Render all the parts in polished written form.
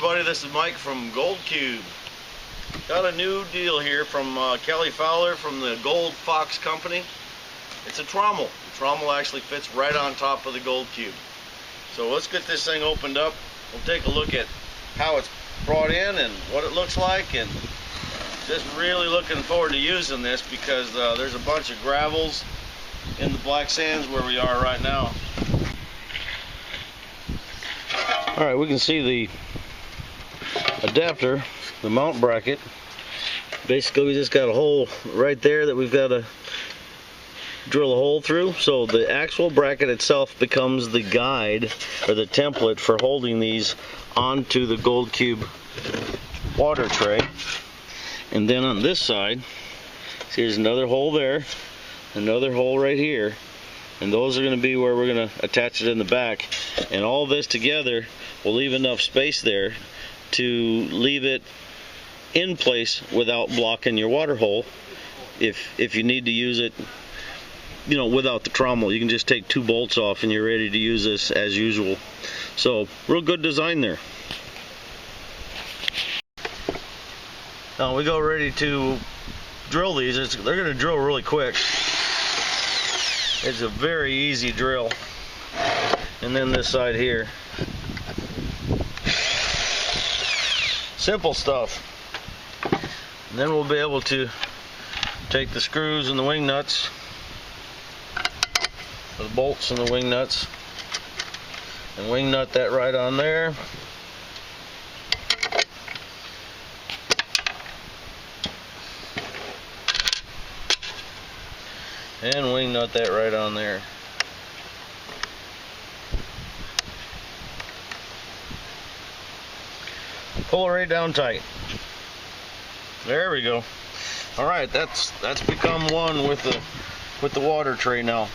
everybody, this is Mike from Gold Cube. Got a new deal here from Kelly Fowler from the Gold Fox Company. It's a trommel. The trommel actually fits right on top of the Gold Cube. So let's get this thing opened up. We'll take a look at how it's brought in and what it looks like, and just really looking forward to using this because there's a bunch of gravels in the black sands where we are right now. Alright, we can see the adapter, the mount bracket. Basically we just got a hole right there that we've got to drill a hole through. So the actual bracket itself becomes the guide or the template for holding these onto the Gold Cube water tray. And then on this side, see, there's another hole there, another hole right here, and those are going to be where we're going to attach it in the back. And all this together will leave enough space there to leave it in place without blocking your water hole. If you need to use it, you know, without the trommel, you can just take 2 bolts off and you're ready to use this as usual. So real good design there. Now we go ready to drill these. They're going to drill really quick. It's a very easy drill. And then this side here. Simple stuff. And then we'll be able to take the screws and the wing nuts, the bolts and the wing nuts, and wing nut that right on there. And wing nut that right on there. Pull it right down tight. There we go. All right, that's become one with the water tray now.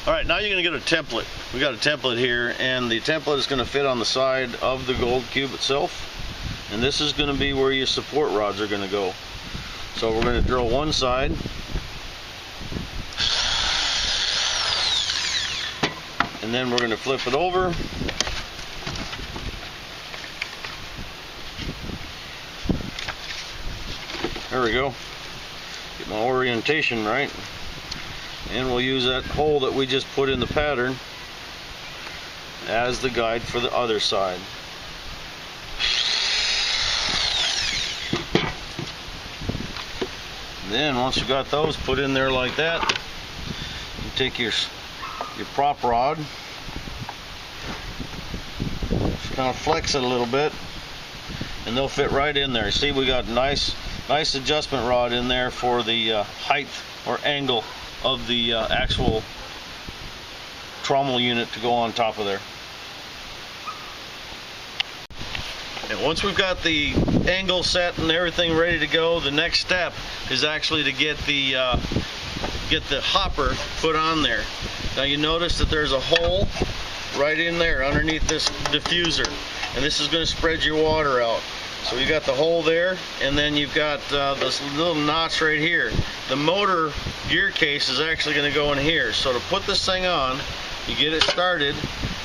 All right, now you're gonna get a template. We got a template here, and the template is gonna fit on the side of the Gold Cube itself. And this is gonna be where your support rods are gonna go. So we're gonna drill one side. And then we're going to flip it over. There we go. Get my orientation right. And we'll use that hole that we just put in the pattern as the guide for the other side. And then once you got those put in there like that, you take your prop rod, just kind of flex it a little bit, and they'll fit right in there. See, we got nice adjustment rod in there for the height or angle of the actual trommel unit to go on top of there. And once we've got the angle set and everything ready to go, the next step is actually to get the hopper put on there. Now you notice that there's a hole right in there underneath this diffuser, and this is going to spread your water out. So you got the hole there, and then you've got this little notch right here. The motor gear case is actually going to go in here. So to put this thing on, you get it started,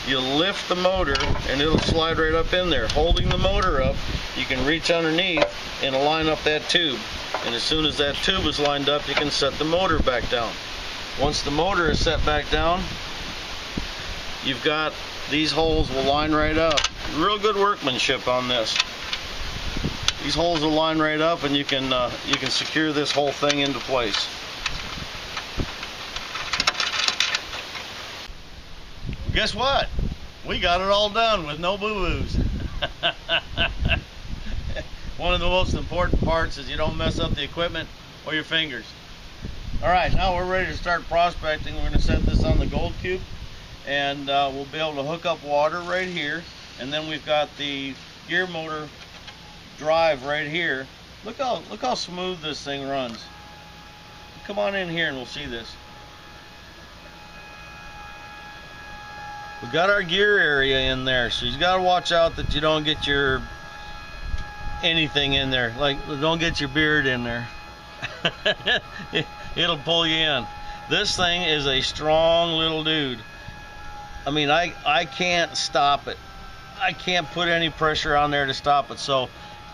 you lift the motor, and it'll slide right up in there. Holding the motor up, you can reach underneath and line up that tube. And as soon as that tube is lined up, you can set the motor back down. Once the motor is set back down, you've got these holes will line right up. Real good workmanship on this. These holes will line right up, and you can secure this whole thing into place. Guess what? We got it all done with no boo-boos. One of the most important parts is you don't mess up the equipment or your fingers. Alright, now we're ready to start prospecting. We're going to set this on the Gold Cube, and we'll be able to hook up water right here, and then we've got the gear motor drive right here. Look how smooth this thing runs. Come on in here and we'll see this. We've got our gear area in there, so you've got to watch out that you don't get your anything in there. Like, don't get your beard in there. It'll pull you in. This thing is a strong little dude. I mean, I can't stop it. I can't put any pressure on there to stop it. So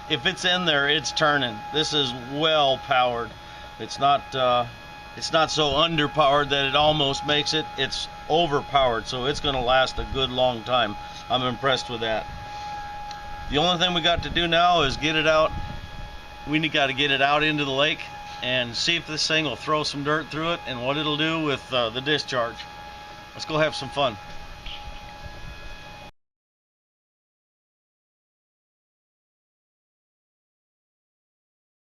if it's in there, it's turning. This is well powered. It's not so underpowered that it almost makes it. It's overpowered, so it's going to last a good long time. I'm impressed with that. The only thing we got to do now is get it out. We got to get it out into the lake and see if this thing will throw some dirt through it and what it'll do with the discharge. Let's go have some fun.